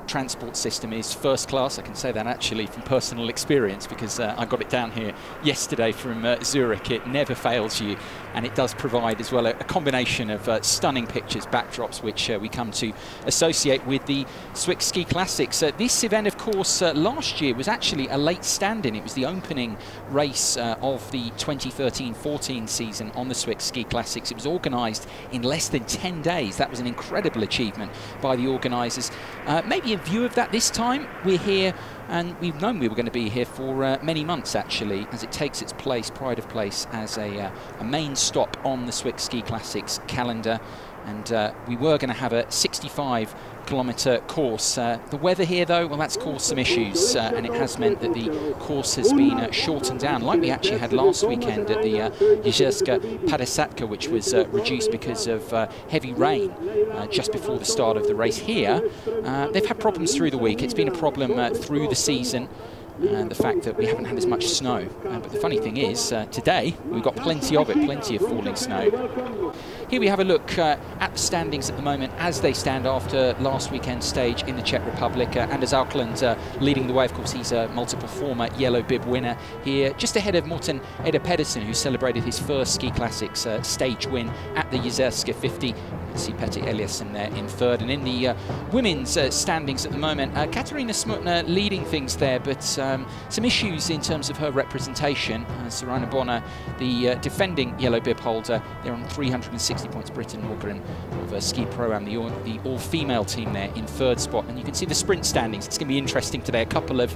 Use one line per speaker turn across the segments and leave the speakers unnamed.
transport system is first class. I can say that actually from personal experience, because I got it down here yesterday from Zurich. It never fails you, and it does provide as well a combination of stunning pictures, backdrops, which we come to associate with the Swiss Ski Classics. This event, of course, last year was actually a late stand-in. It was the opening race of the 2013-14 season on the Swiss Ski Classics. It was organised in less than 10 days. That was an incredible achievement by the organisers. Maybe in view of that, this time we're here, and we've known we were going to be here for many months actually, as it takes its place, pride of place, as a main stop on the Swiss Ski Classics calendar. And we were going to have a 65-kilometre course. The weather here, though, well, that's caused some issues, and it has meant that the course has been shortened down, like we actually had last weekend at the Jezerska Padesatka, which was reduced because of heavy rain just before the start of the race. Here, they've had problems through the week. It's been a problem through the season. The fact that we haven't had as much snow. But the funny thing is, today we've got plenty of it, plenty of falling snow. Here we have a look at the standings at the moment as they stand after last weekend's stage in the Czech Republic. Anders Auckland leading the way. Of course, he's a multiple former yellow bib winner here, just ahead of Morten Eder Pedersen, who celebrated his first Ski Classics stage win at the Jezerska 50. See Petter Eliasson there in third. And in the women's standings at the moment, Katarina Smutner leading things there, but some issues in terms of her representation. Sorana Bonner, the defending yellow bib holder, they're on 360 points. Britta Norgren of Ski Pro-Am, the all-female team there in third spot. And you can see the sprint standings. It's going to be interesting today. A couple of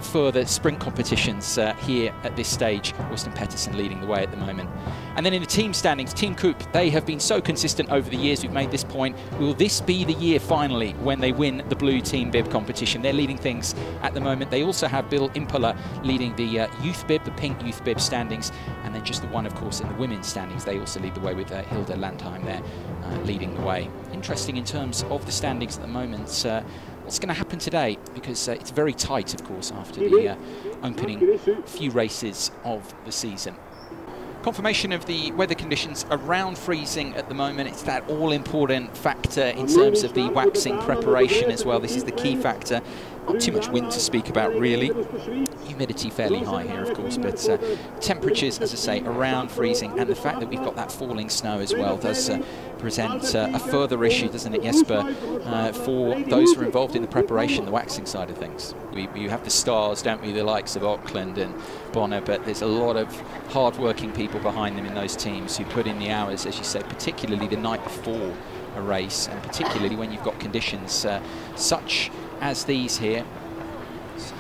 further sprint competitions here at this stage. Austin Pettersson leading the way at the moment. And then in the team standings, Team Coop, they have been so consistent over the years. We've made this point. Will this be the year finally when they win the blue team bib competition? They're leading things at the moment. They also have Bill Impala leading the youth bib, the pink youth bib standings, and then just the one, of course, in the women's standings. They also lead the way with Hilda Landheim there leading the way. Interesting in terms of the standings at the moment. What's going to happen today, because it's very tight, of course, after the opening few races of the season. Confirmation of the weather conditions around freezing at the moment. It's that all-important factor in terms of the waxing preparation as well. This is the key factor. Not too much wind to speak about, really. Humidity fairly high here, of course, but temperatures, as I say, around freezing, and the fact that we've got that falling snow as well does present a further issue, doesn't it, Jesper, for those who are involved in the preparation, the waxing side of things. We have the stars, don't we, the likes of Auckland and Bonner, but there's a lot of hard-working people behind them in those teams who put in the hours, as you said, particularly the night before a race, and particularly when you've got conditions such as these here. So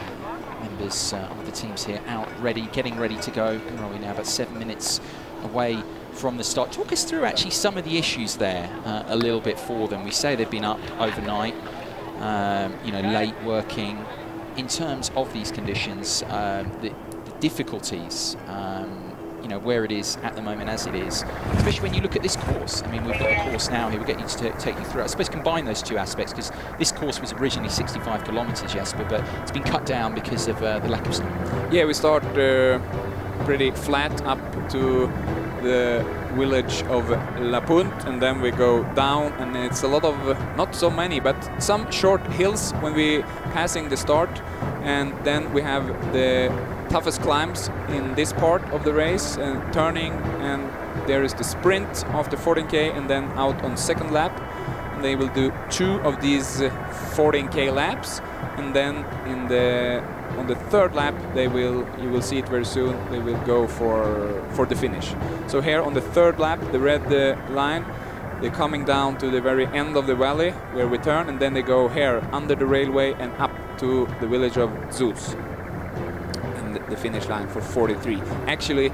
members of the teams here out ready, getting ready to go. Where are we now? About 7 minutes away from the start. Talk us through actually some of the issues there a little bit for them. We say they've been up overnight, you know, late working. In terms of these conditions, the difficulties, you know, where it is at the moment as it is, especially when you look at this course. I mean, we've got the course now here, we're getting to take you through it. I suppose combine those two aspects, because this course was originally 65 kilometers, Jesper, but it's been cut down because of the lack of snow.
Yeah, we start pretty flat up to the village of La Punt, and then we go down, and it's a lot of, not so many, but some short hills when we passing the start, and then we have the toughest climbs in this part of the race, and turning, and there is the sprint after 14k, and then out on second lap, and they will do 2 of these 14k laps, and then on the third lap you will see it very soon, they will go for the finish. So here on the third lap, the red line, they're coming down to the very end of the valley where we turn, and then they go here under the railway and up to the village of Zeus, and the finish line for 43. Actually,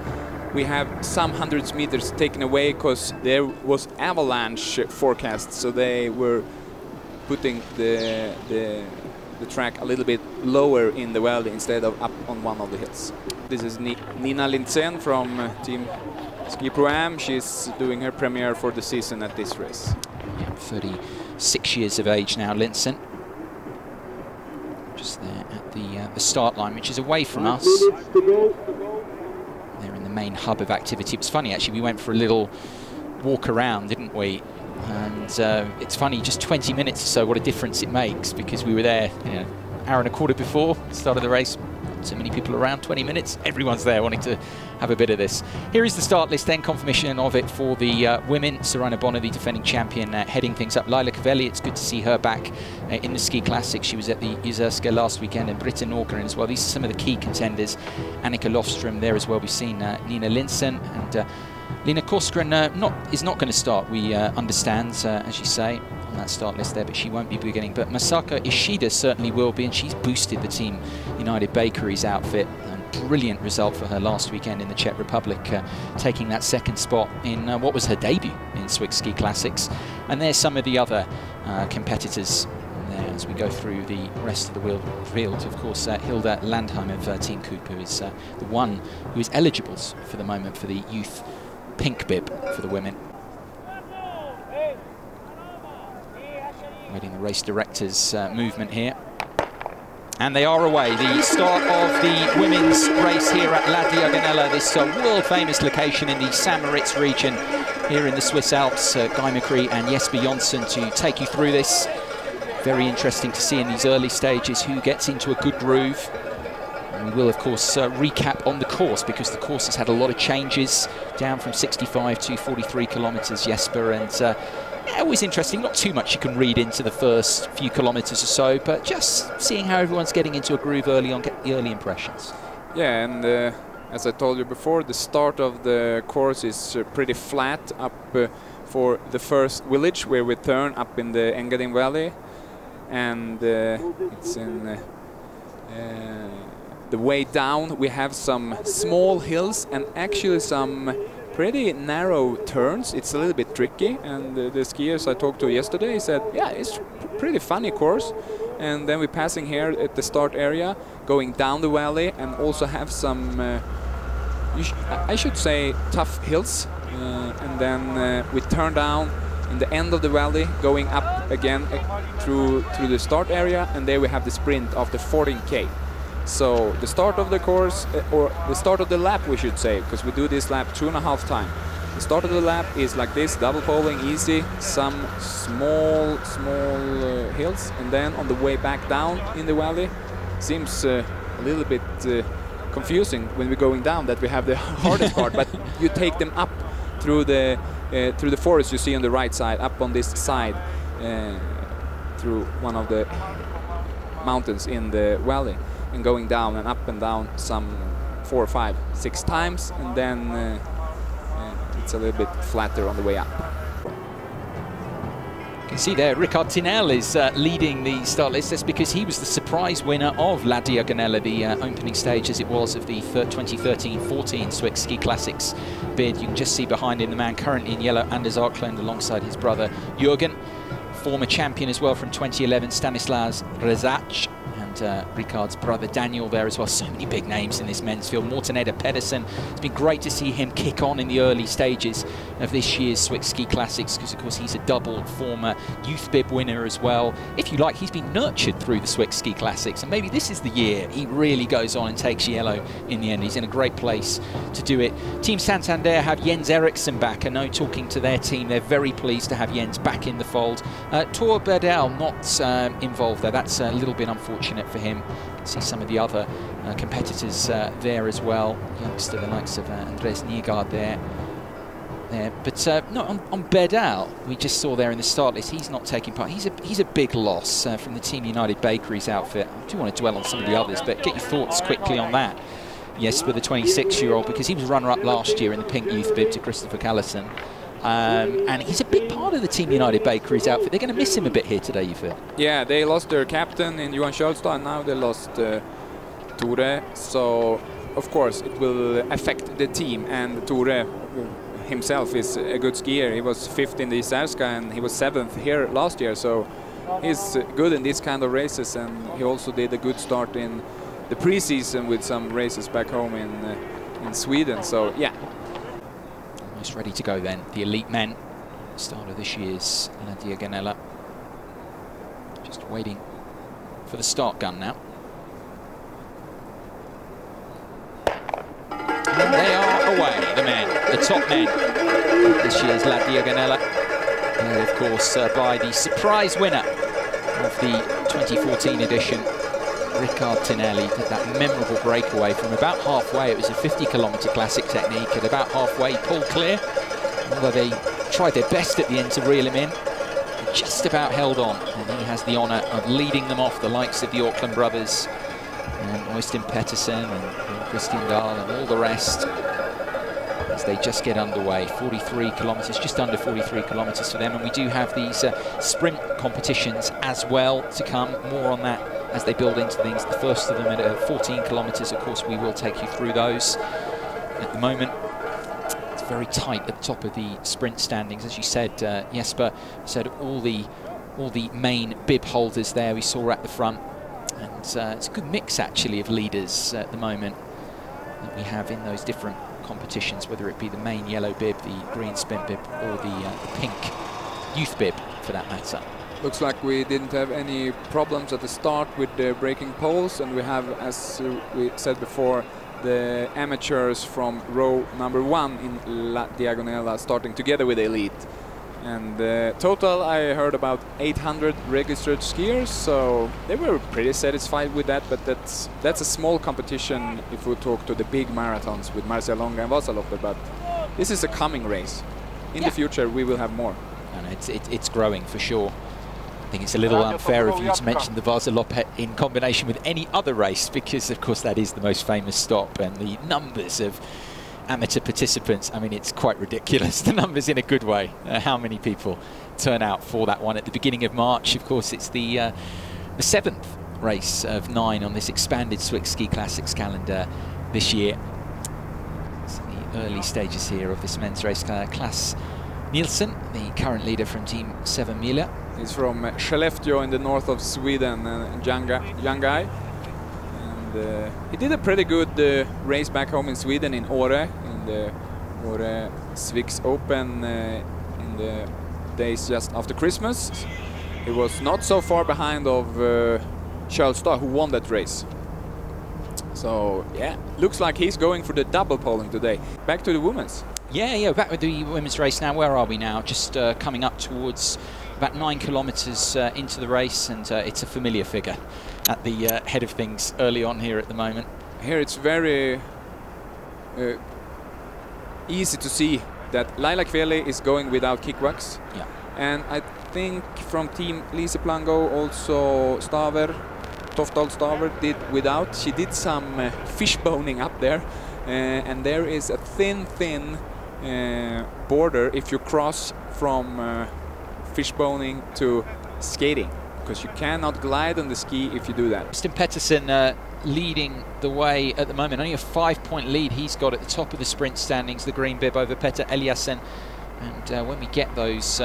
we have some hundreds meters taken away because there was avalanche forecast, so they were putting the track a little bit lower in the valley instead of up on one of the hills. This is Nina Lindsen from Team Ski Pro-Am. She's doing her premiere for the season at this race.
Yeah, 36 years of age now, Lindsen. Just there at the start line, which is away from us. They're in the main hub of activity. It was funny, actually, we went for a little walk around, didn't we, And it's funny, just 20 minutes or so, what a difference it makes, because we were there, you know, hour and a quarter before the start of the race. So many people around, 20 minutes, everyone's there wanting to have a bit of this. Here is the start list then, confirmation of it for the women. Sorana Bonner, the defending champion, heading things up. Laila Cavelli, it's good to see her back in the Ski Classics. She was at the Yzerska last weekend, and Britta Norgren as well. These are some of the key contenders. Annika Lofström there as well. We've seen Nina Linsen, and Lina Koskren is not going to start, we understand, as you say, on that start list there, but she won't be beginning. But Masako Ishida certainly will be, and she's boosted the Team United Bakeries outfit. Brilliant result for her last weekend in the Czech Republic, taking that second spot in what was her debut in Swiss Ski Classics. And there's some of the other competitors there as we go through the rest of the field. Of course, Hilda Landheim of Team Coop, who is the one who is eligible for the moment for the youth pink bib for the women. Waiting the race director's movement here. And they are away. The start of the women's race here at La Diagonela, this world-famous location in the St. Moritz region here in the Swiss Alps. Guy McCree and Jesper Jonsson to take you through this. Very interesting to see in these early stages who gets into a good groove. And we will, of course, recap on the course, because the course has had a lot of changes, down from 65 to 43 kilometres, Jesper, and always interesting. Not too much you can read into the first few kilometres or so, but just seeing how everyone's getting into a groove early on, get the early impressions. Yeah, and as I told you before, the start of the course is pretty flat up for the first village, where we turn up in the Engadin Valley, and it's in the way down. We have some small hills and actually some pretty narrow turns. It's a little bit tricky, and the skiers I talked to yesterday said, yeah, it's pretty funny course. And then we're passing here at the start area, going down the valley, and also have some, I should say, tough hills. And then we turn down in the end of the valley, going up again through the start area, and there we have the sprint after 14K. So the start of the course, or the start of the lap, we should say, because we do this lap 2.5 times. The start of the lap is like this, double poling, easy, some small hills, and then on the way back down in the valley, seems a little bit confusing when we're going down that we have the hardest part, but you take them up through the forest you see on the right side, up on this side, through one of the mountains in the valley, and going down and up and down some 4, 5, 6 times, and then it's a little bit flatter on the way up. You can see there, Ricard Tinel is leading the start list. That's because he was the surprise winner of La Diagonela, the opening stage as it was of the 2013-14 Swiss Ski Classics bid. You can just see behind him the man currently in yellow, Anders Arklund, alongside his brother Jürgen. Former champion as well from 2011, Stanislas Rezac, and Ricard's brother Daniel there as well. So many big names in this men's field. Morten Eder Pedersen, it's been great to see him kick on in the early stages of this year's Swiss Ski Classics, because of course he's a double former youth bib winner as well. If you like, he's been nurtured through the Swiss Ski Classics, and maybe this is the year he really goes on and takes yellow in the end. He's in a great place to do it. Team Santander have Jens Eriksson back. I know, talking to their team, they're very pleased to have Jens back in the fold. Tor Berdal not involved there. That's a little bit unfortunate for him. See some of the other competitors there as well. Youngster, the likes of Andres Nygaard there. But no, on Berdal, we just saw there in the start list, he's not taking part. He's a big loss from the Team United Bakeries outfit. I do want to dwell on some of the others, but get your thoughts quickly on that. Yes, with the 26-year-old, because he was runner-up last year in the pink youth bib to Christopher Callison. And he's a big part of the Team United Bakeries outfit. They're going to miss him a bit here today, you feel? Yeah, they lost their captain in Johan Kjølstad, and now they lost Tore. So, of course, it will affect the team. And Tore himself is a good skier. He was 5th in the Yzerska, and he was 7th here last year. So he's good in these kind of races, and he also did a good start in the pre-season with some races back home in Sweden. So, yeah. Almost ready to go then. The elite men, start of this year's La Diagonela. Just waiting for the start gun now. And they are away, the men, the top men of this year's La Diagonela. of course, by the surprise winner of the 2014 edition, Ricard Tinelli. Did that memorable breakaway from about halfway. It was a 50-kilometre classic technique. At about halfway, pulled clear. Although they tried their best at the end to reel him in, they just about held on. And he has the honour of leading them off, the likes of the Auckland brothers, and Øystein Pettersen and Christian Dahl and all the rest, as they just get underway. 43 kilometres, just under 43 kilometres for them. And we do have these sprint competitions as well to come. More on that as they build into things. The first of them at 14 kilometres, of course, we will take you through those. At the moment, it's very tight at the top of the sprint standings. As you said, Jesper said all the main bib holders there we saw at the front. And it's a good mix, actually, of leaders at the moment that we have in those different competitions, whether it be the main yellow bib, the green sprint bib, or the pink youth bib, for that matter.
Looks like we didn't have any problems at the start with the breaking poles, and we have, as we said before, the amateurs from row number 1 in La Diagonela starting together with the elite. And total, I heard about 800 registered skiers, so they were pretty satisfied with that. But that's a small competition if we talk to the big marathons with Marcialonga and Vasaloppet. But this is a coming race. In the future, we will have more.
And it's growing for sure. I think it's a little unfair of you to mention the Vasaloppet in combination with any other race, because of course that is the most famous stop, and the numbers of amateur participants, I mean, it's quite ridiculous, the numbers in a good way, how many people turn out for that one at the beginning of March. Of course, it's the 7th race of 9 on this expanded Swiss Ski Classics calendar this year. It's in the early stages here of this men's race. Claes Nielsen, the current leader from Team 7 Mila.
He's from Skellefteå in the north of Sweden, young guy. He did a pretty good race back home in Sweden, in Åre, in the Åre Swix Open in the days just after Christmas. He was not so far behind of Kjølstad, who won that race. So yeah, looks like he's going for the double polling today. Back to the women's.
Yeah, back with the women's race now. Where are we now? Just coming up towards about 9 kilometres into the race, and it's a familiar figure at the head of things early on here at the moment.
Here it's very easy to see that Laila Kveli is going without kickbacks.
Yeah.
And I think from Team Lise Plango also Toftal Staver did without. She did some fishboning up there, and there is a thin border if you cross from fishboning to skating, because you cannot glide on the ski if you do that.
Øystein Pettersen leading the way at the moment. Only a 5-point lead he's got at the top of the sprint standings, the green bib over Petter Eliassen. And when we get those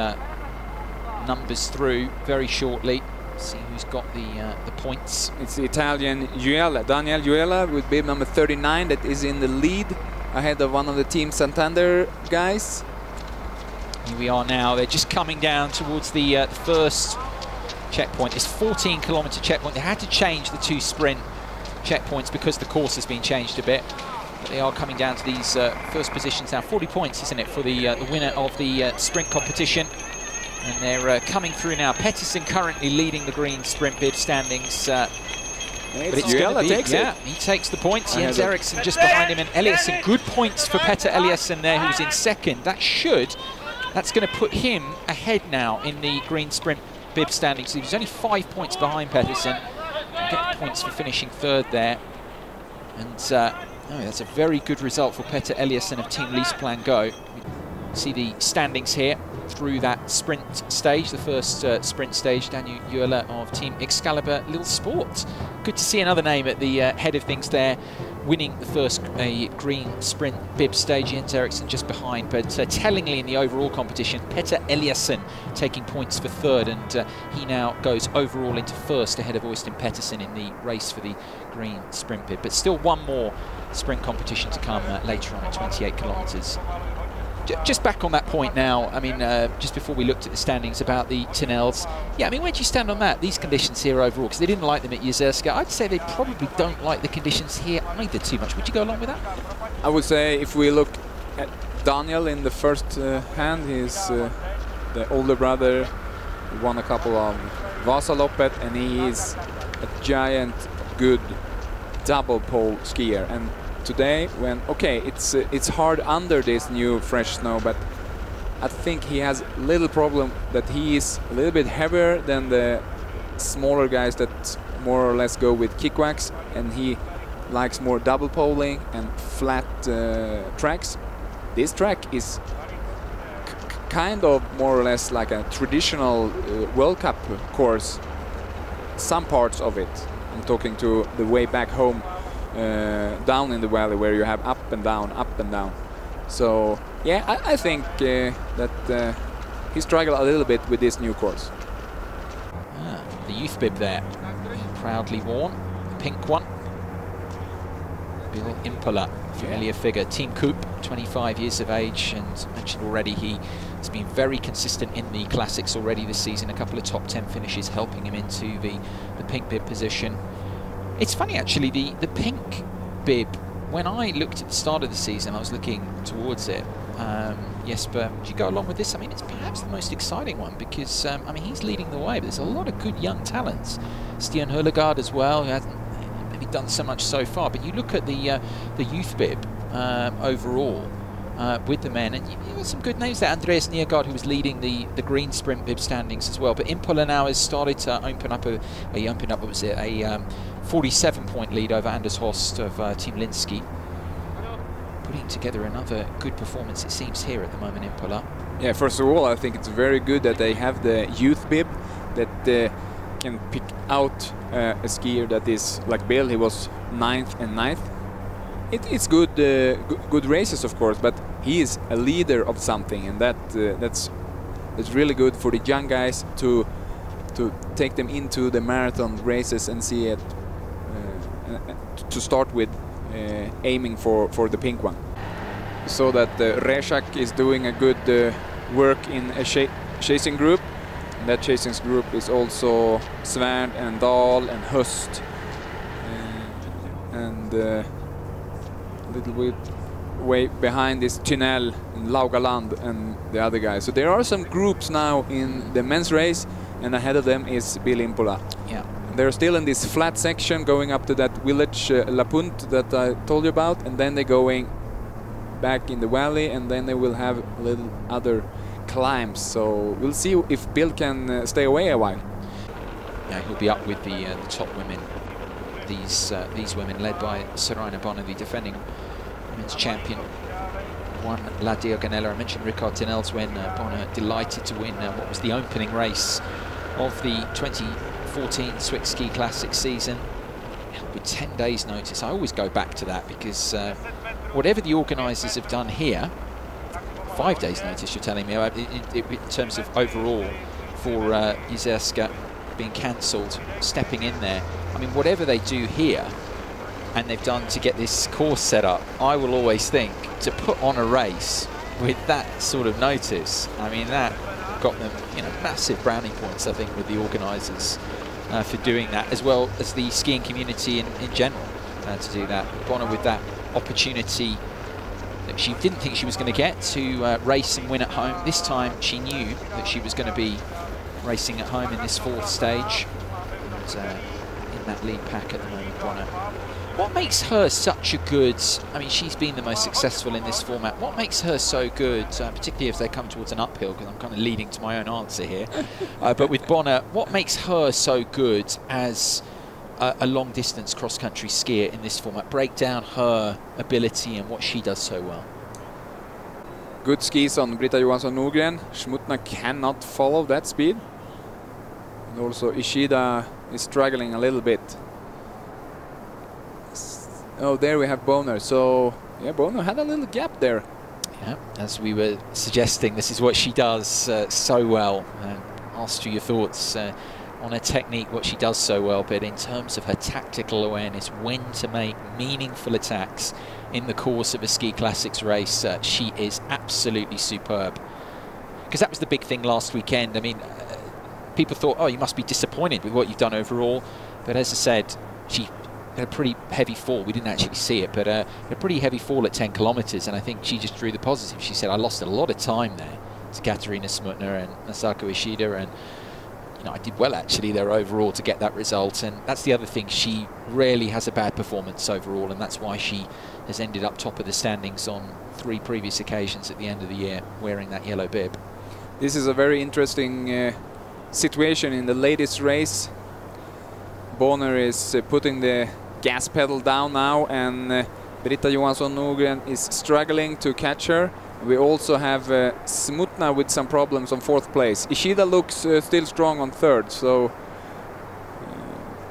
numbers through very shortly, see who's got the points.
It's the Italian Daniel Juela with bib number 39 that is in the lead ahead of one of the Team Santander guys.
Here we are now. They're just coming down towards the first checkpoint, this 14-kilometre checkpoint. They had to change the 2 sprint checkpoints because the course has been changed a bit. But they are coming down to these first positions now. 40 points, isn't it, for the winner of the sprint competition. And they're coming through now. Pettersen currently leading the green sprint bib standings. But it's going to be, he takes the points. Jens Eriksson just behind him, and Eliasson. Good points for Petter Eliasson there, who's in second. That's going to put him ahead now in the green sprint bib standings. So he's only 5 points behind Pettersen. Get points for finishing third there. And that's a very good result for Petter Eliasson of Team Lise Plango. See the standings here through that sprint stage, the first sprint stage. Daniel Juela of Team Excalibur Lille Sport. Good to see another name at the head of things there, winning the first green sprint bib stage. Jens Eriksson just behind, but tellingly in the overall competition, Petter Eliasson taking points for third, and he now goes overall into first ahead of Øystein Pettersen in the race for the green sprint bib. But still one more sprint competition to come later on at 28 kilometres. Just back on that point now, I mean, just before we looked at the standings about the Tinels, yeah, I mean, where do you stand on that? These conditions here overall, because they didn't like them at Jezerska. I'd say they probably don't like the conditions here either too much. Would you go along with that?
I would say if we look at Daniel in the first hand, he's the older brother. He won a couple of Vasaloppet, and he is a giant, good double pole skier. And today, when it's hard under this new fresh snow, but I think he has a little problem that he is a little bit heavier than the smaller guys that more or less go with kickwax, and he likes more double poling and flat tracks. This track is kind of more or less like a traditional World Cup course. Some parts of it. I'm talking to the way back home down in the valley where you have up and down, up and down. So yeah, I think that he struggled a little bit with this new course.
The youth bib there, proudly worn, the pink one. Bill Impola, familiar figure. Team Coupe, 25 years of age, and mentioned already he has been very consistent in the classics already this season. A couple of top 10 finishes helping him into the pink bib position. It's funny actually, the pink bib, when I looked at the start of the season, I was looking towards it. Jesper, do you go along with this? I mean, it's perhaps the most exciting one because, I mean, he's leading the way, but there's a lot of good young talents. Stian Hurlegard as well, who hasn't maybe done so much so far, but you look at the youth bib overall with the men, and you got some good names there. Andreas Niergaard, who was leading the green sprint bib standings as well, but Impola now has started to open up a 47-point lead over Anders Horst of Team Linsky. Putting together another good performance, it seems, here at the moment, Impola.
Yeah, first of all, I think it's very good that they have the youth bib that can pick out a skier that is like Bill. He was 9th and 9th. It's good, good races, of course, but he is a leader of something, and that's really good for the young guys to take them into the marathon races and see it to start with. Aiming for the pink one. So that Rezak is doing a good work in a chasing group. And that chasing group is also Svärd and Dahl and Höst and a little bit way behind is Tinell and Laugaland and the other guys. So there are some groups now in the men's race, and ahead of them is Bill Impola.
Yeah.
They're still in this flat section going up to that village La Punt that I told you about, and then they're going back in the valley, and then they will have little other climbs. So we'll see if Bill can stay away a while.
Yeah, he'll be up with the top women. These women led by Soraya Bonner, the defending women's champion. Won La Diagonela. I mentioned Ricard Tinel's when Bonner delighted to win what was the opening race of the 2014 Swiss Ski Classic season with 10 days notice. I always go back to that because whatever the organisers have done here, 5 days notice you're telling me, in terms of overall for Izerska being cancelled, stepping in there. I mean, whatever they do here and they've done to get this course set up, I will always think to put on a race with that sort of notice, I mean, that got them, you know, massive brownie points, I think, with the organisers for doing that, as well as the skiing community in general to do that. Bonner with that opportunity that she didn't think she was going to get to race and win at home. This time she knew that she was going to be racing at home in this fourth stage, and in that lead pack at the moment, Bonner. What makes her such a good, I mean, she's been the most successful in this format. What makes her so good, particularly if they come towards an uphill, because I'm kind of leading to my own answer here. But with Bonner, what makes her so good as a long-distance cross-country skier in this format? Break down her ability and what she does so well.
Good skis on Britta Johansson Nordgren. Schmutner cannot follow that speed. And also Ishida is struggling a little bit. Oh, there we have Bonner. So, yeah, Bonner had a little gap there.
Yeah, as we were suggesting, this is what she does so well. Asked you your thoughts on her technique, what she does so well, but in terms of her tactical awareness, when to make meaningful attacks in the course of a Ski Classics race, she is absolutely superb. Because that was the big thing last weekend. I mean, people thought, oh, you must be disappointed with what you've done overall. But as I said, she had a pretty heavy fall. We didn't actually see it, but a pretty heavy fall at 10 kilometers, and I think she just drew the positive. She said, I lost a lot of time there, to Katarina Smutner and Masako Ishida, and I did well actually there overall to get that result. And that's the other thing, she rarely has a bad performance overall, and that's why she has ended up top of the standings on 3 previous occasions at the end of the year wearing that yellow bib.
This is a very interesting situation in the latest race. Bonner is putting the gas pedal down now, and Britta Johansson Nordgren is struggling to catch her. We also have Smutna with some problems on 4th place. Ishida looks still strong on 3rd, so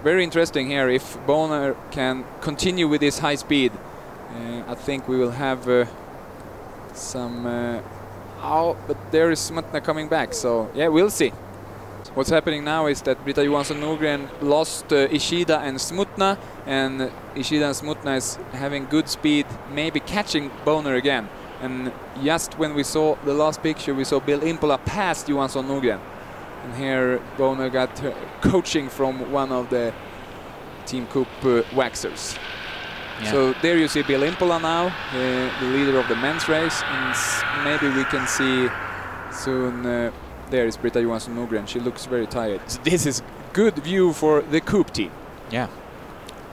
very interesting here. If Bonner can continue with this high speed, I think we will have some... but there is Smutna coming back, so yeah, we'll see. What's happening now is that Britta Johansson Nordgren lost Ishida and Smutna, and Ishida and Smutna is having good speed, maybe catching Bonner again. And just when we saw the last picture, we saw Bill Impola pass Johansson Nordgren. And here Bonner got coaching from one of the Team Coop waxers. Yeah. So there you see Bill Impola now, the leader of the men's race, and maybe we can see soon. There is Britta Johansson Nordgren. She looks very tired. This is good view for the Coop team. Yeah.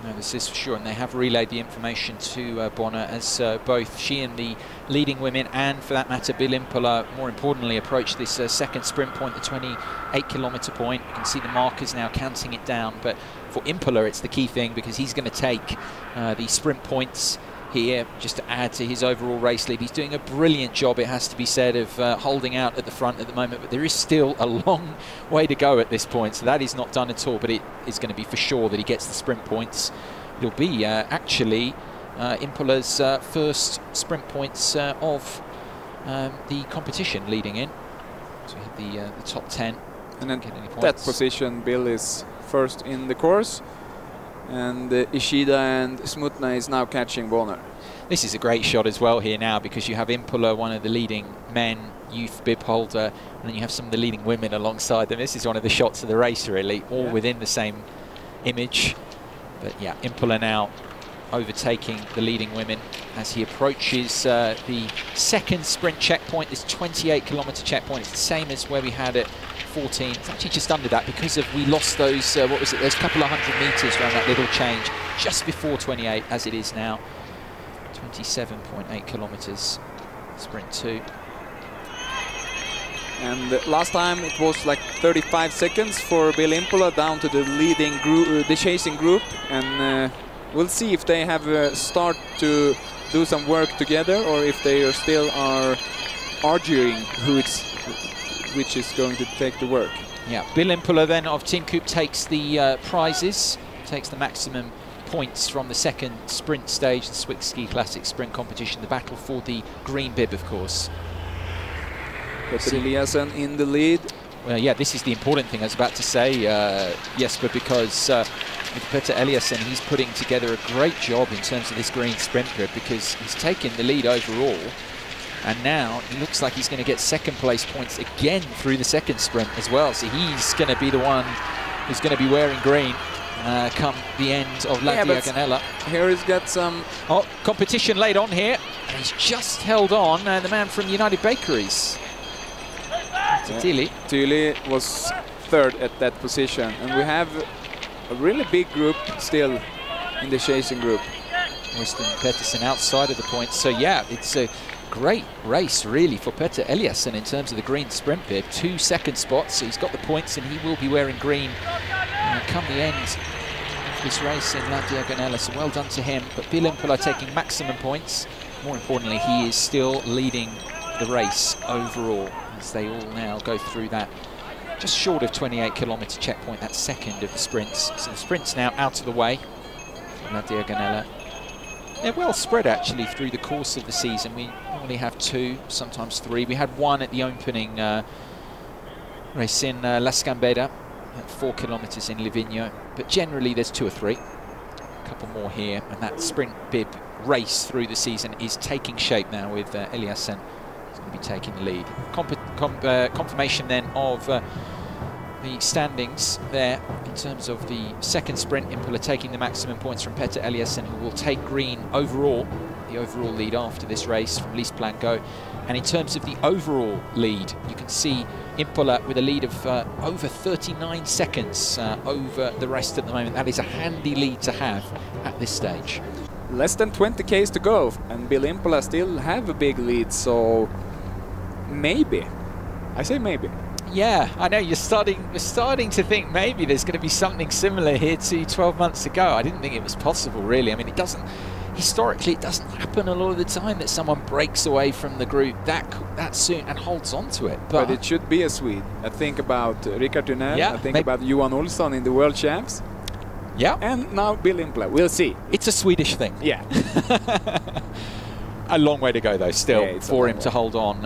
No, this is for sure, and they have relayed the information to Bonner as both she and the leading women, and for that matter Bill Impola, more importantly, approach this second sprint point, the 28-kilometer point. You can see the markers now counting it down, but for Impola it's the key thing, because he's going to take the sprint points here just to add to his overall race lead. He's doing a brilliant job, it has to be said, of holding out at the front at the moment, but there is still a long way to go at this point, so that is not done at all. But it is going to be for sure that he gets the sprint points. It'll be actually Impola's first sprint points of the competition leading in. So we had the top 10.
And then that position, Bill is first in the course. And Ishida and Smutna is now catching Bonner.
This is a great shot as well here now, because you have Impola, one of the leading men, youth bib holder, and then you have some of the leading women alongside them. This is one of the shots of the race, really, all within the same image. But yeah, Impola now overtaking the leading women as he approaches the second sprint checkpoint, this 28-kilometer checkpoint. It's the same as where we had it 14. It's actually just under that, because of we lost those what was it, those couple of 100 meters around that little change just before 28, as it is now 27.8 kilometers sprint 2.
And last time it was like 35 seconds for Bill Impola down to the leading group, the chasing group, and we'll see if they have start to do some work together, or if they are still arguing which is going to take the work.
Yeah, Bill Impola then of Team Coop takes the prizes, takes the maximum points from the second sprint stage, the Swiss Ski Classic sprint competition, the battle for the green bib, of course.
Petter Eliasson in the lead.
Well, yeah, this is the important thing I was about to say, Jesper, because with Petter Eliasson, he's putting together a great job in terms of this green sprint bib, because he's taken the lead overall. And now it looks like he's going to get second place points again through the second sprint as well. So he's going to be the one who's going to be wearing green come the end of La Diagonela.
Here he's got some...
Oh, competition late on here. And he's just held on, the man from United Bakeries.
Tilly was third at that position. And we have a really big group still in the chasing group.
Weston Pettersson outside of the points. So yeah, it's a great race really for Petter Eliasson in terms of the green sprint bib. 2 second spots, so he's got the points, and he will be wearing green come the end of this race in La Diagonela. So well done to him. But Bill Impola taking maximum points. More importantly, he is still leading the race overall as they all now go through that just short of 28-kilometer checkpoint, that second of the sprints. So the sprints now out of the way from La Diagonela. They're well spread actually through the course of the season. We normally have 2, sometimes 3. We had 1 at the opening race in La Scambeda at 4 kilometers in Livigno, but generally there's 2 or 3. A couple more here, and that sprint bib race through the season is taking shape now with Eliasson. He's going to be taking the lead. Confirmation then of the standings there in terms of the second sprint. Impola taking the maximum points from Petter Eliasson, who will take green overall. the overall lead after this race from Lise Plango. And in terms of the overall lead, you can see Impola with a lead of over 39 seconds over the rest at the moment. That is a handy lead to have at this stage.
Less than 20 Ks to go, and Bill Impola still have a big lead, so maybe. I say maybe.
Yeah, I know you're starting to think maybe there's going to be something similar here to 12 months ago. I didn't think it was possible, really. I mean, historically, it doesn't happen a lot of the time that someone breaks away from the group that soon and holds on to it.
But it should be a Swede. I think about Rickard Thunell,
yeah,
I think about Johan Olsson in the World Champs.
Yeah.
And now Bill Impola. We'll see.
It's a Swedish thing.
Yeah.
A long way to go, though, still,
yeah,
for him to hold on.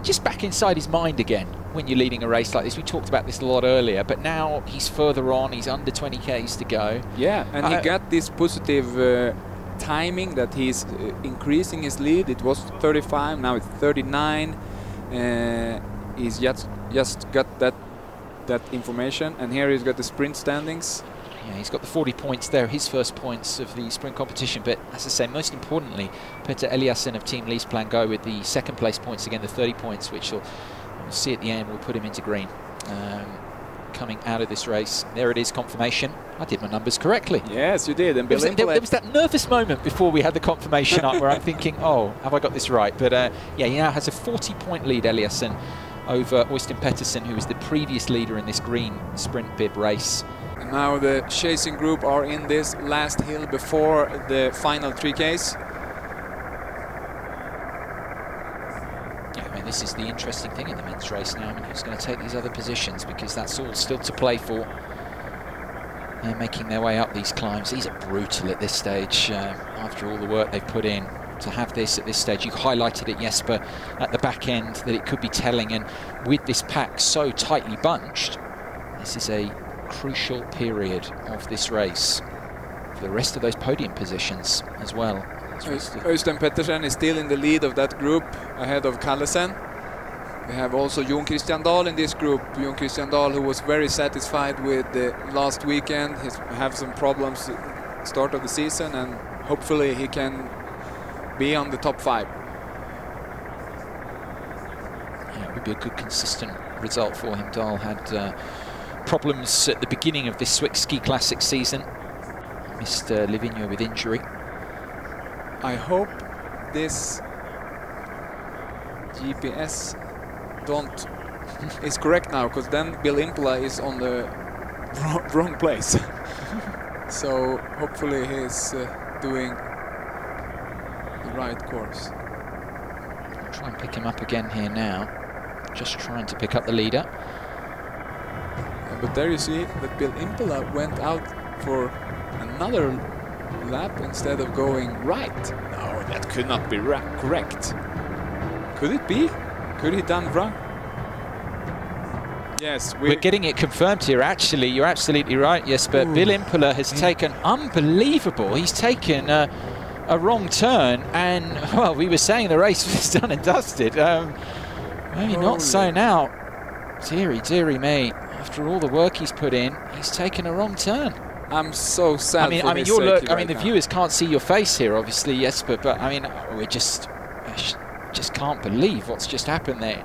Just back inside his mind again when you're leading a race like this. We talked about this a lot earlier, but now he's further on. He's under 20 Ks to go.
Yeah, and he got this positive timing that he's increasing his lead. It was 35, now it's 39. He's just got that information, and here he's got the sprint standings.
Yeah, he's got the 40 points there, his first points of the sprint competition. But as I say, most importantly, Petter Eliasson of Team Lise Plango with the second place points, again the 30 points, which we'll see at the end, will put him into green. Coming out of this race, there it is, confirmation. I did my numbers correctly.
Yes, you did. And
there was that nervous moment before we had the confirmation up where I'm thinking, oh, have I got this right? But yeah, he now has a 40-point lead, Eliasson, over Øystein Pettersen, who was the previous leader in this green sprint bib race.
And now the chasing group are in this last hill before the final 3Ks.
Yeah, I mean, this is the interesting thing in the men's race now. I mean, who's going to take these other positions, because that's all still to play for. They're making their way up these climbs. These are brutal at this stage after all the work they've put in. To have this at this stage, you highlighted it, Jesper, at the back end, that it could be telling. And with this pack so tightly bunched, this is a crucial period of this race for the rest of those podium positions as well.
Øystein Pettersen is still in the lead of that group, ahead of Callesen. We have also Jon Christian Dahl in this group. Jon Christian Dahl, who was very satisfied with the last weekend. He have some problems at the start of the season, and hopefully he can be on the top 5.
Yeah, it would be a good consistent result for him. Dahl had problems at the beginning of this Swiss Ski Classic season. Missed Livigno with injury.
I hope this GPS is correct now, because then Bill Impola is on the wrong place. So hopefully he's doing the right course.
I'll try and pick him up again here now. Just trying to pick up the leader.
But there you see that Bill Impola went out for another lap instead of going right. No, that could not be correct. Could it be? Could he done wrong? Yes,
we're getting it confirmed here. Actually, you're absolutely right, Jesper. Bill Impola has taken unbelievable. He's taken a wrong turn, and well, we were saying the race was done and dusted. Maybe not so now. Deary me. After all the work he's put in, he's taken a wrong turn.
I'm so sad.
I mean, the viewers can't see your face here, obviously, Jesper, but I mean, we just can't believe what's just happened there.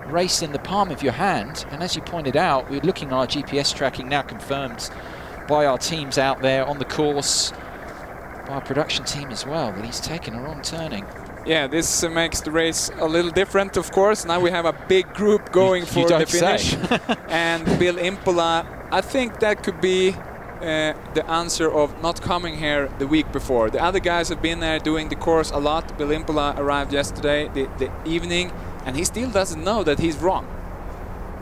Race in the palm of your hand, and as you pointed out, we're looking at our GPS tracking now confirmed by our teams out there on the course, by our production team as well, that he's taken a wrong turning.
Yeah, this makes the race a little different, of course. Now we have a big group going for the finish. And Bill Impola, I think that could be the answer of not coming here the week before. The other guys have been there doing the course a lot. Bill Impola arrived yesterday, the evening, and he still doesn't know that he's wrong.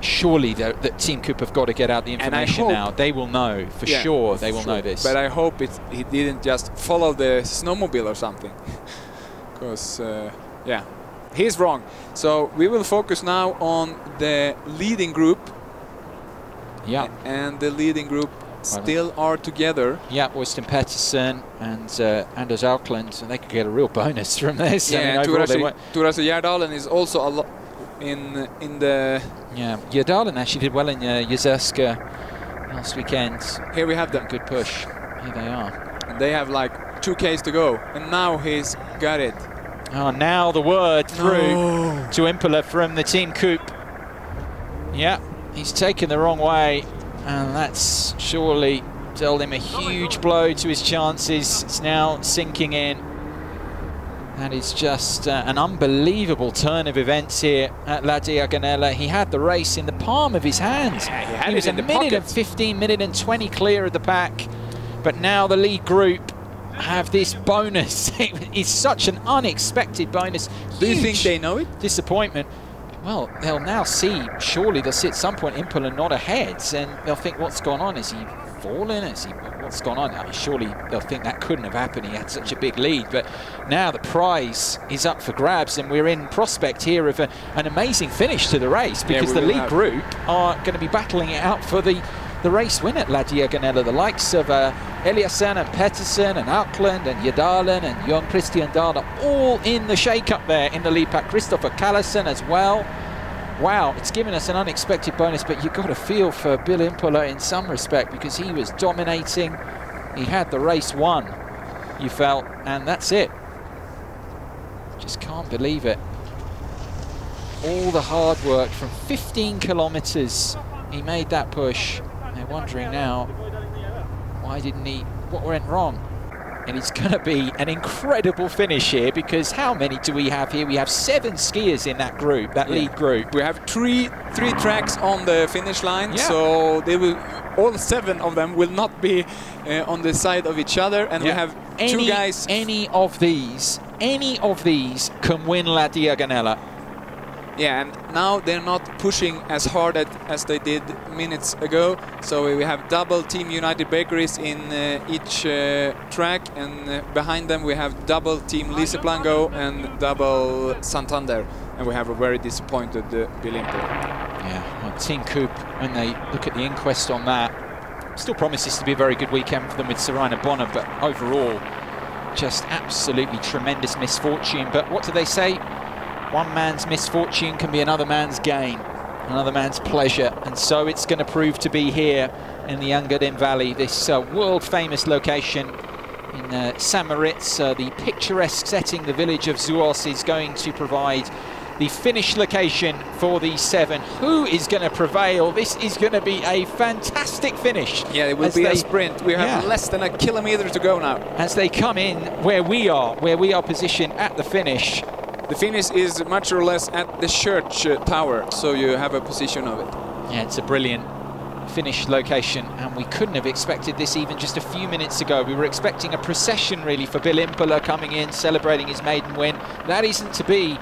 Surely that Team Coop have got to get out the information now. They will know, for sure, they will know this.
But I hope he didn't just follow the snowmobile or something. Because, yeah, he's wrong. So we will focus now on the leading group.
Yeah.
And the leading group still are together.
Yeah, Øystein Pettersen and Anders Auckland, and they could get a real bonus from this.
Yeah, I mean, Turase Gjerdalen is also a lot in the...
Yeah, Gjerdalen actually did well in Jezerska last weekend.
Here we have them.
Good push. Here they are.
And they have like 2Ks to go, and now he's got it.
Oh, now the word through to Impala from the Team Coupe. Yeah, he's taken the wrong way, and that's surely dealt him a huge blow to his chances. It's now sinking in. That is just an unbelievable turn of events here at La Diagonela. He had the race in the palm of his hands.
Yeah,
he was a minute and 15, minute and 20 clear of the pack. But now the lead group have this bonus. It's such an unexpected bonus.
Do you think they know it?
Disappointment. Well, they'll now see, surely they'll see at some point Impala not ahead, and they'll think, what's gone on? Is he fallen? Is he, what's gone on? I mean, surely they'll think that couldn't have happened. He had such a big lead. But now the prize is up for grabs, and we're in prospect here of an amazing finish to the race, because the lead group are going to be battling it out for the race win at La Diagonela. The likes of Eliasson and Pettersson and Auckland and Jedalen and Jon Christian Dahl are all in the shake-up there in the lead pack. Christopher Callison as well. Wow, it's given us an unexpected bonus, but you've got to feel for Bill Impala in some respect, because he was dominating. He had the race won, you felt, and that's it. Just can't believe it. All the hard work from 15 kilometers, he made that push. They're wondering now, why didn't he, what went wrong? And it's going to be an incredible finish here, because how many do we have here? We have 7 skiers in that group, that lead group.
We have three tracks on the finish line, so they will, all 7 of them will not be on the side of each other, and we have 2 guys.
Any of these can win La Diagonela.
Yeah, and now they're not pushing as hard as they did minutes ago. So we have double Team United Bakeries in each track, and behind them we have double Team Lise Plango and double Santander. And we have a very disappointed Bill Impala.
Yeah, well, Team Coupe, when they look at the inquest on that, still promises to be a very good weekend for them with Sarina Bonner, but overall, just absolutely tremendous misfortune. But what do they say? One man's misfortune can be another man's gain, another man's pleasure, and so it's going to prove to be here in the Engadin Valley, this world-famous location in St. Moritz. The picturesque setting, the village of Zuos, is going to provide the finish location for these 7. Who is going to prevail? This is going to be a fantastic finish.
Yeah, it will be a sprint. We have less than a kilometer to go now. As
they come in where we are positioned at the finish.
The finish is much or less at the church tower, so you have a position of it.
Yeah, it's a brilliant finish location, and we couldn't have expected this even just a few minutes ago. We were expecting a procession really for Bill Impala coming in, celebrating his maiden win. That isn't to be,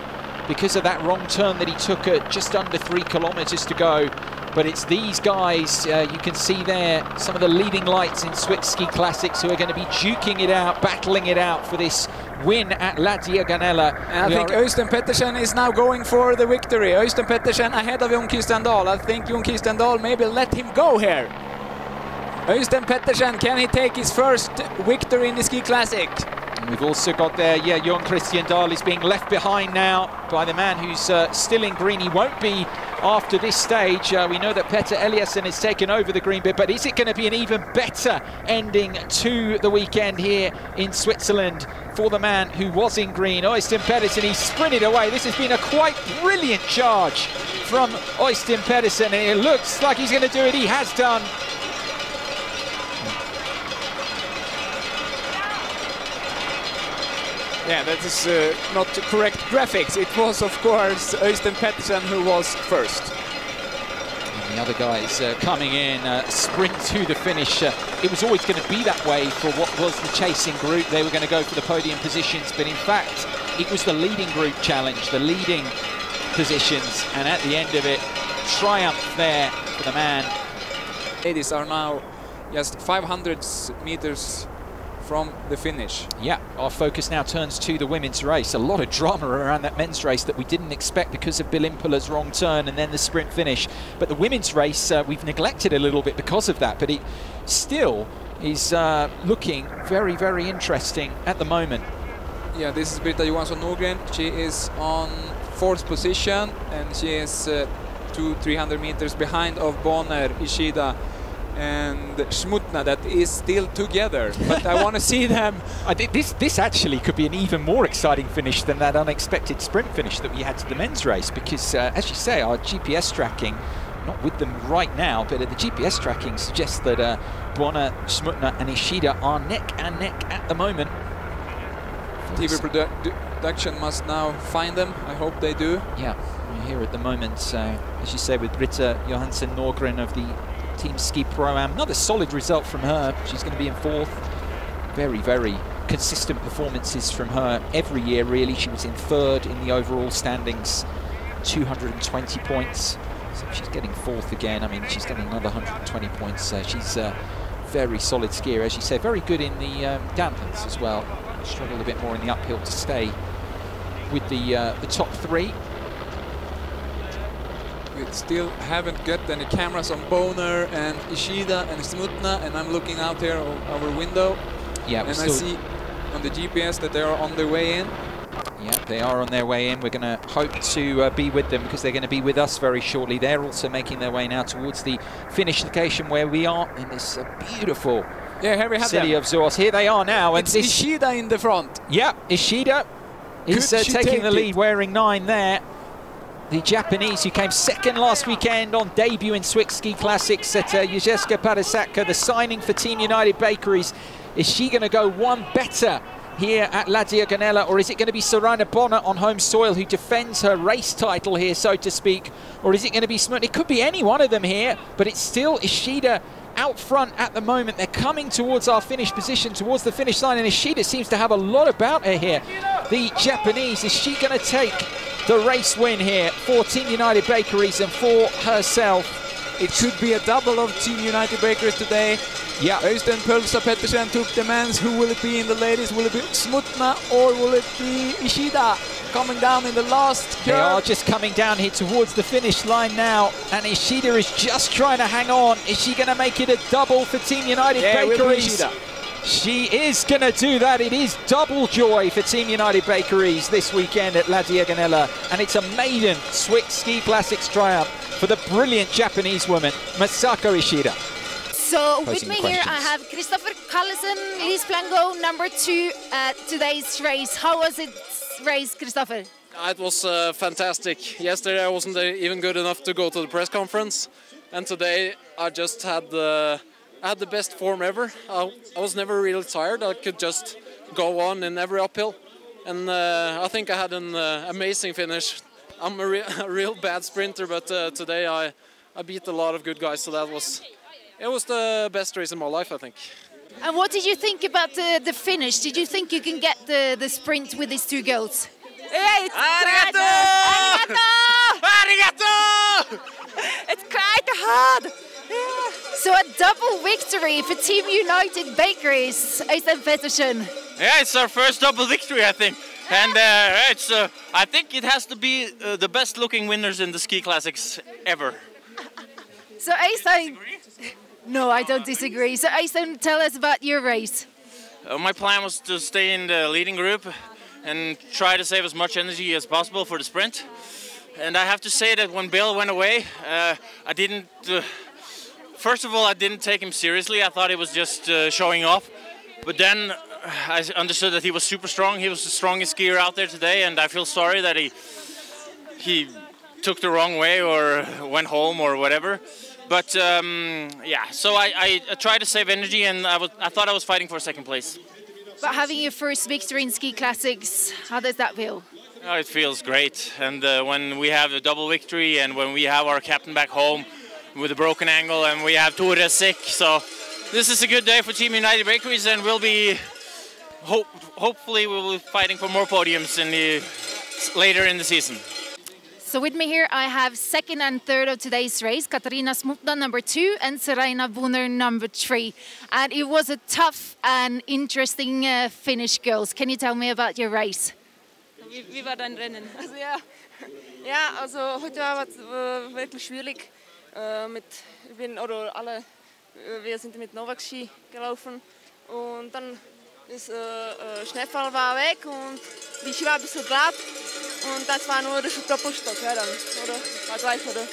because of that wrong turn that he took at just under 3 kilometers to go. But it's these guys, you can see there, some of the leading lights in Swiss Ski Classics, who are going to be duking it out, battling it out for this win at La Diagonela.
And I think Øystein Pettersen is now going for the victory. Øystein Pettersen ahead of Jon Christian Dahl. I think Jon Christian Dahl maybe let him go here. Øystein Pettersen, can he take his first victory in the Ski Classic?
And we've also got there, Jon Christian Dahl is being left behind now by the man who's still in green. He won't be after this stage. We know that Petter Eliasson has taken over the green bit, but is it going to be an even better ending to the weekend here in Switzerland for the man who was in green, Øystein Pedersen? He sprinted away. This has been a quite brilliant charge from Øystein Pedersen, and it looks like he's going to do it. He has done.
Yeah, that is not correct graphics. It was, of course, Øystein Pettersen who was first.
And the other guys coming in, sprint to the finish. It was always going to be that way for what was the chasing group. They were going to go for the podium positions, but in fact, it was the leading group challenge, the leading positions, and at the end of it, triumph there for the man.
Ladies are now just 500 meters from the finish.
Yeah, our focus now turns to the women's race. A lot of drama around that men's race that we didn't expect because of Bill Impala's wrong turn and then the sprint finish. But the women's race, we've neglected a little bit because of that, but it still is looking very, very interesting at the moment.
Yeah, this is Britta Johansson Norgren. She is on 4th position, and she is 200-300 meters behind of Bonner, Ishida and Smutna that is still together, but I want to see them.
I think this actually could be an even more exciting finish than that unexpected sprint finish that we had to the men's race, because as you say, our GPS tracking, not with them right now, but the GPS tracking suggests that Bonner, Smutna and Ishida are neck and neck at the moment.
TV production must now find them. I hope they do.
Yeah, we're here at the moment, as you say, with Britta Johansen Norgren of the Team Ski Pro-Am. Another solid result from her. She's going to be in 4th. Very, very consistent performances from her every year, really. She was in 3rd in the overall standings, 220 points. So she's getting 4th again. I mean, she's getting another 120 points. She's a very solid skier, as you say. Very good in the downhills as well. Struggled a bit more in the uphill to stay with the top 3.
We still haven't got any cameras on Bonner and Ishida and Smutna, and I'm looking out here of our window.
Yeah,
and I see on the GPS that they are on their way in.
Yeah, they are on their way in. We're going to hope to be with them, because they're going to be with us very shortly. They're also making their way now towards the finish location where we are in this beautiful
here we have
city of Zoos. Here they are now.
It's and Ishida in the front.
Yeah, Ishida is taking the lead, wearing 9 there. The Japanese who came 2nd last weekend on debut in Swiss Ski Classics at Ježevská Padesátka, the signing for Team United Bakeries. Is she going to go one better here at La Diagonela, or is it going to be Sorana Bonner on home soil who defends her race title here, so to speak, or is it going to be Smutna? It could be any one of them here, but it's still Ishida out front at the moment. They're coming towards our finish position, towards the finish line, and Ishida seems to have a lot about her here. The Japanese, is she going to take the race win here for Team United Bakeries and for herself?
It could be a double of Team United Bakeries today.
Yeah.
Øystein Pølsa Pettersen took the men's. Who will it be in the ladies? Will it be Smutna or will it be Ishida coming down in the last curve?
They are just coming down here towards the finish line now, and Ishida is just trying to hang on. Is she going to make it a double for Team United Bakeries? She is going to do that. It is double joy for Team United Bakeries this weekend at La Diagonela, and it's a maiden Swiss Ski Classics triumph for the brilliant Japanese woman, Masako Ishida.
So with me here I have Kristoffer Callesen, Lise Plango, number 2 at today's race. How was it race, Kristoffer?
It was fantastic. Yesterday I wasn't even good enough to go to the press conference, and today I just had the best form ever. I was never really tired. I could just go on in every uphill, and I think I had an amazing finish. I'm a real bad sprinter, but today I beat a lot of good guys, so it was the best race in my life, I think.
And what did you think about the finish? Did you think you can get the sprint with these 2 girls?
Arigato! Arigato! It's quite hard.
So a double victory for Team United Bakeries, Øystein Pettersen.
Yeah, it's our first double victory, I think. And I think it has to be the best-looking winners in the ski classics ever.
So Øystein, no, I don't disagree. So Øystein, tell us about your race.
My plan was to stay in the leading group and try to save as much energy as possible for the sprint. And I have to say that when Bill went away, I didn't. First of all, I didn't take him seriously. I thought he was just showing off. But then I understood that he was super strong. He was the strongest skier out there today, and I feel sorry that he took the wrong way or went home or whatever. But yeah, so I tried to save energy, and I thought I was fighting for 2nd place.
But having your first victory in Ski Classics, how does that feel?
Oh, it feels great. And when we have a double victory, and when we have our captain back home with a broken ankle, and we have Tore sick, so this is a good day for Team United Bakeries, and we'll be hopefully we'll be fighting for more podiums later in the season.
So with me here I have 2nd and 3rd of today's race, Katarina Smutna number 2 and Sorana Bonner number 3. And it was a tough and interesting finish, girls. Can you tell me about your race?
Wie war dein Rennen? Also also heute war es wirklich schwierig. Wir sind mit Novak-Ski gelaufen und dann ist Schneefall war weg und die Ski war ein bisschen glatt und das war nur der Doppelstock, ja dann, oder? War gleich, oder?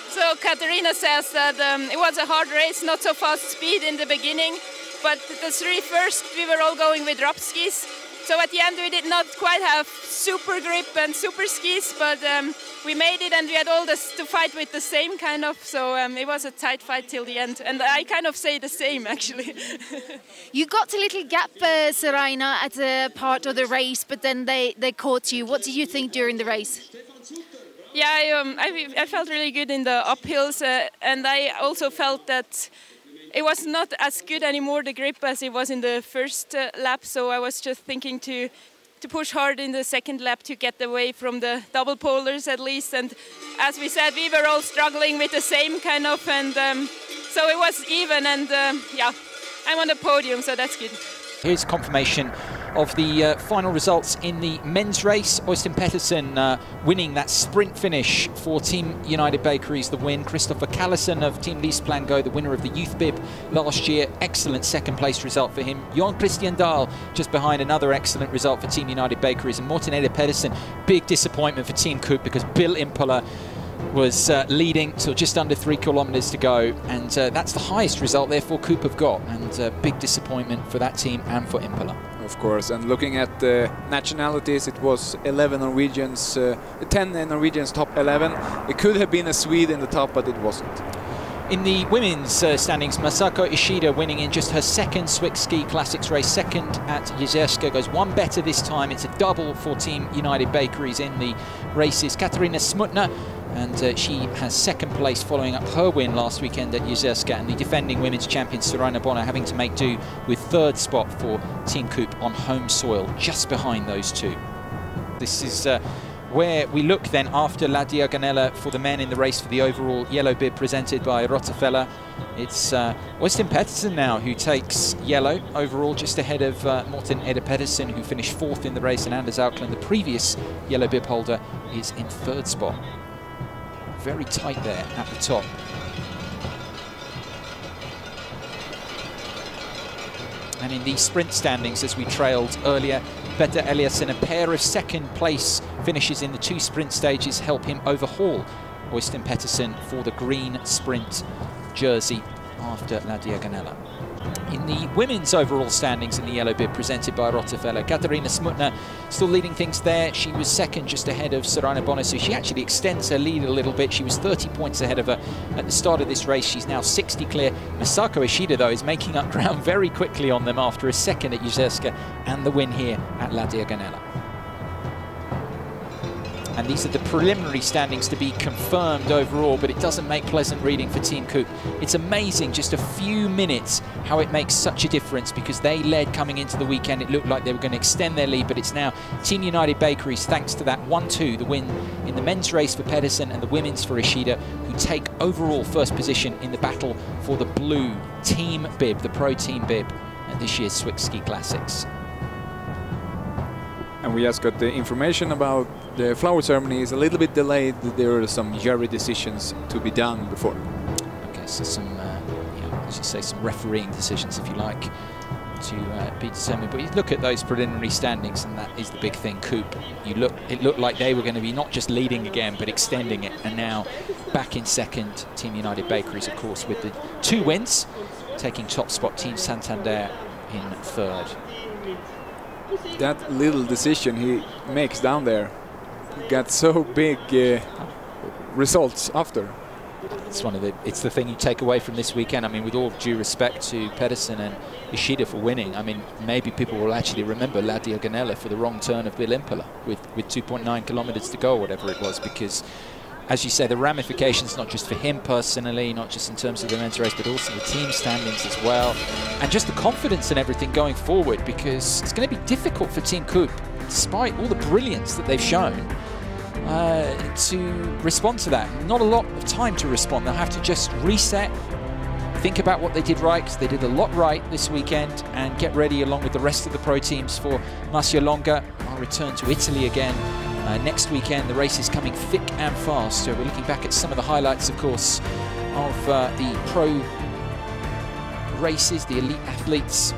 So Katarina says that it was a hard race, not so fast speed in the beginning, but the three first we were all going with drop skis. So at the end we did not quite have super grip and super skis, but we made it and we had all this to fight with the same kind of, so it was a tight fight till the end. And I kind of say the same actually.
You got a little gap, Saraina, at a part of the race, but then they caught you. What did you think during the race?
Yeah, I felt really good in the uphills, and I also felt that it was not as good anymore, the grip, as it was in the first lap. So I was just thinking to push hard in the second lap to get away from the double polars at least. And as we said, we were all struggling with the same kind of, and so it was even. And yeah, I'm on the podium, so that's good.
Here's confirmation of the final results in the men's race. Øystein Pettersen winning that sprint finish for Team United Bakeries, the win. Christopher Callison of Team Leaseplan Go, the winner of the youth bib last year. Excellent second place result for him. Jon Christian Dahl just behind, another excellent result for Team United Bakeries. And Morten Eder Pedersen, big disappointment for Team Coop because Bill Impala was leading till just under 3 kilometres to go, and that's the highest result therefore Coop have got, and big disappointment for that team and for Impala.
Of course, and looking at the nationalities, it was 11 Norwegians, 10 Norwegians top 11. It could have been a Swede in the top, but it wasn't.
In the women's standings, Masako Ishida winning in just her second Swick Ski Classics race, second at Jezerska, goes one better this time. It's a double for Team United Bakeries in the races. Katarina Smutna, and she has second place following up her win last weekend at Jezerska, and the defending women's champion Saraina Bonner having to make do with third spot for Team Coop on home soil, just behind those two. This is where we look then after La Diagonela for the men in the race for the overall yellow bib presented by Rottefeller. It's Øystein Pettersen now who takes yellow overall, just ahead of Morten Eder Pedersen, who finished fourth in the race, and Anders Auckland, the previous yellow bib holder, is in third spot. Very tight there at the top. And in the sprint standings, as we trailed earlier, Petter Eliasson, a pair of second place finishes in the two sprint stages help him overhaul Øystein Pettersen for the green sprint jersey after La Diagonela. In the women's overall standings in the yellow bib presented by Rottefeller, Katarina Smutna still leading things there. She was second, just ahead of Saraina Bonner, so she actually extends her lead a little bit. She was 30 points ahead of her at the start of this race. She's now 60 clear. Masako Ishida, though, is making up ground very quickly on them after a second at Jezerska and the win here at La Diagonela. And these are the preliminary standings to be confirmed overall, but it doesn't make pleasant reading for Team Coop. It's amazing, just a few minutes, how it makes such a difference, because they led coming into the weekend. It looked like they were going to extend their lead, but it's now Team United Bakeries, thanks to that 1-2, the win in the men's race for Pedersen and the women's for Ishida, who take overall first position in the battle for the blue team bib, the pro team bib, at this year's Swick Ski Classics.
And we just got the information about the flower ceremony is a little bit delayed. There are some jury decisions to be done before.
Okay, so some, as you say, some refereeing decisions, if you like, to be determined. But you look at those preliminary standings, and that is the big thing. Coop, it looked like they were going to be not just leading again, but extending it. And now back in second, Team United Bakeries, of course, with the 2 wins, taking top spot, Team Santander in third.
That little decision he makes down there got so big results after.
It's the thing you take away from this weekend. I mean, with all due respect to Pedersen and Ishida for winning, I mean, maybe people will actually remember La Diagonela for the wrong turn of Bill Impala with 2.9 kilometers to go, or whatever it was, because, as you say, the ramifications, not just for him personally, not just in terms of the men's race, but also the team standings as well, and just the confidence and everything going forward, because it's going to be difficult for Team Coop, despite all the brilliance that they've shown, to respond to that. Not a lot of time to respond. They'll have to just reset, think about what they did right, because they did a lot right this weekend, and get ready along with the rest of the pro teams for Marcia Longa. I'll return to Italy again next weekend. The race is coming thick and fast, so we're looking back at some of the highlights, of course, of the pro races, the elite athletes.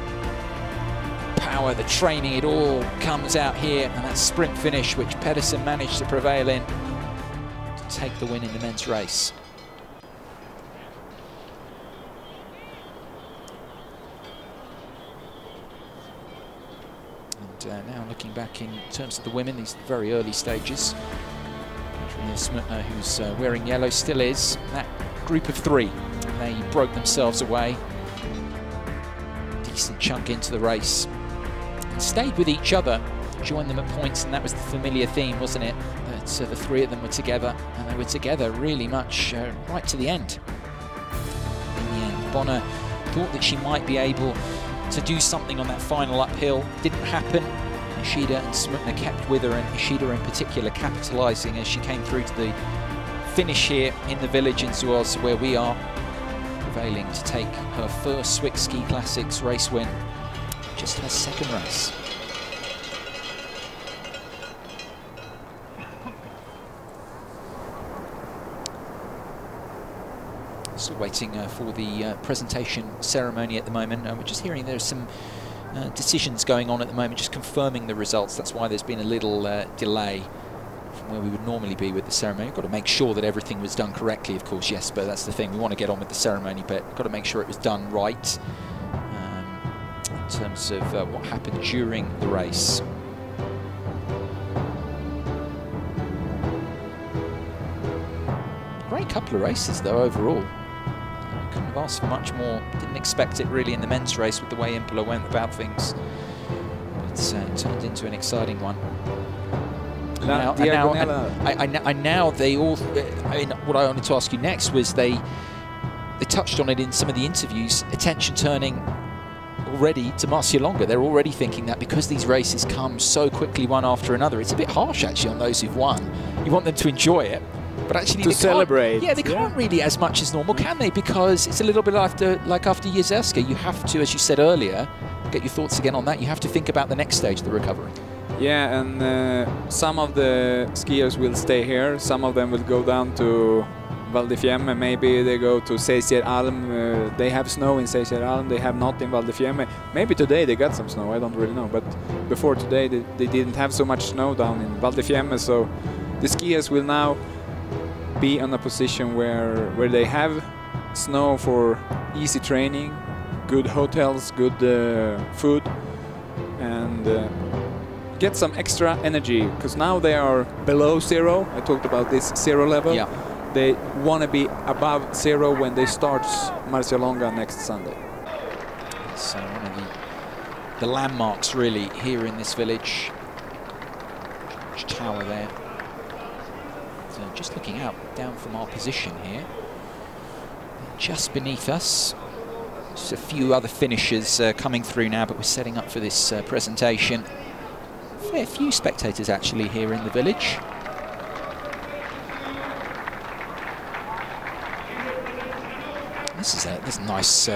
Power, the training, it all comes out here, and that sprint finish which Pedersen managed to prevail in to take the win in the men's race. Now looking back in terms of the women, these very early stages. Katarina Smutner, who's wearing yellow, still is. That group of 3, they broke themselves away. Decent chunk into the race. And stayed with each other, joined them at points, and that was the familiar theme, wasn't it? That the 3 of them were together, and they were together really much right to the end. In the end, Bonner thought that she might be able to do something on that final uphill. Didn't happen. Ishida and Smutner kept with her, and Ishida in particular capitalising as she came through to the finish here in the village in Zuoz, where we are, prevailing to take her first Swiss Ski Classics race win, just her 2nd race. Still waiting for the presentation ceremony at the moment. We're just hearing there's some decisions going on at the moment, just confirming the results. That's why there's been a little delay from where we would normally be with the ceremony. We've got to make sure that everything was done correctly, of course, yes, but that's the thing. We want to get on with the ceremony, but we've got to make sure it was done right in terms of what happened during the race. Great couple of races, though, overall. Couldn't have asked for much more. Didn't expect it really in the men's race with the way Impala went about things. But it turned into an exciting one. Now they all. I mean, what I wanted to ask you next was they touched on it in some of the interviews. Attention turning already to Marcia Longa. They're already thinking that because these races come so quickly one after another, it's a bit harsh actually on those who've won. You want them to enjoy it. But actually,
to celebrate.
Yeah, they can't really as much as normal, can they? Because it's a little bit like after Jezerska. You have to, as you said earlier, get your thoughts again on that. You have to think about the next stage of the recovery.
Yeah, and some of the skiers will stay here. Some of them will go down to Val di Fiemme. Maybe they go to Seisjer Alm. They have snow in Seisjer Alm. They have not in Val di Fiemme. Maybe today they got some snow. I don't really know. But before today, they didn't have so much snow down in Val di Fiemme. So the skiers will now be in a position where they have snow for easy training, good hotels, good food, and get some extra energy, because now they are below 0. I talked about this 0 level.
Yeah.
They want to be above 0 when they start Marcia Longa next Sunday.
It's one of the landmarks really here in this village. Huge tower there. So just looking out down from our position here, just beneath us, just a few other finishers coming through now, but we're setting up for this presentation. Fair few spectators actually here in the village. This is a nice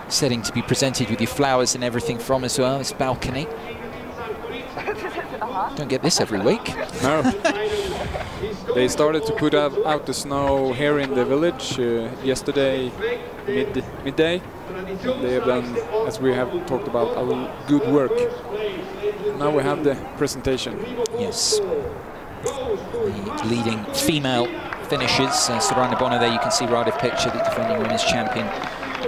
setting to be presented with your flowers and everything from as well, this balcony. Don't get this every week.
No. They started to put out the snow here in the village yesterday midday. They have done, as we have talked about, a good work. Now we have the presentation.
Yes. The leading female finishers, Sorana Bonner there, you can see right of picture, the defending women's champion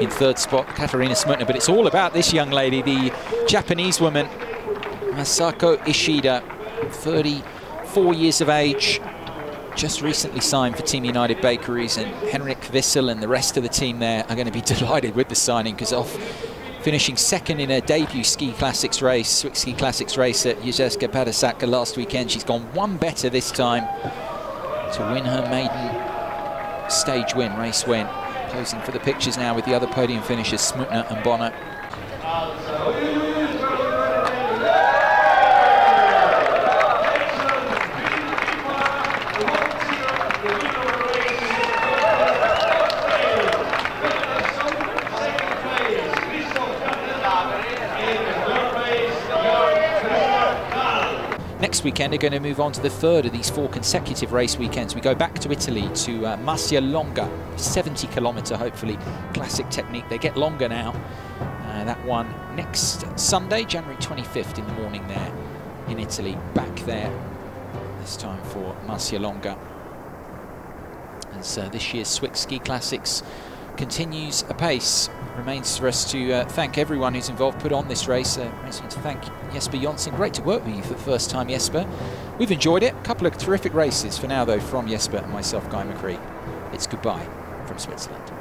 in 3rd spot, Katarina Smutner. But it's all about this young lady, the Japanese woman, Masako Ishida, 34 years of age, just recently signed for Team United Bakeries, and Henrik Wissel and the rest of the team there are going to be delighted with the signing, because off finishing 2nd in her debut Ski Classics race, Swiss Ski Classics race at Jezerska Padasaka last weekend, she's gone one better this time to win her maiden stage win, race win. Posing for the pictures now with the other podium finishers, Smutner and Bonner. Next weekend, they're going to move on to the 3rd of these 4 consecutive race weekends. We go back to Italy to Marcia Longa, 70-kilometre, hopefully, classic technique. They get longer now. That one next Sunday, January 25th in the morning there in Italy. Back there, this time for Marcia Longa. As this year's Swiss Ski Classics continues apace. Remains for us to thank everyone who's involved, put on this race. Remains to thank Jesper Jonsson. Great to work with you for the first time, Jesper. We've enjoyed it. A couple of terrific races for now, though, from Jesper and myself, Guy McCree. It's goodbye from Switzerland.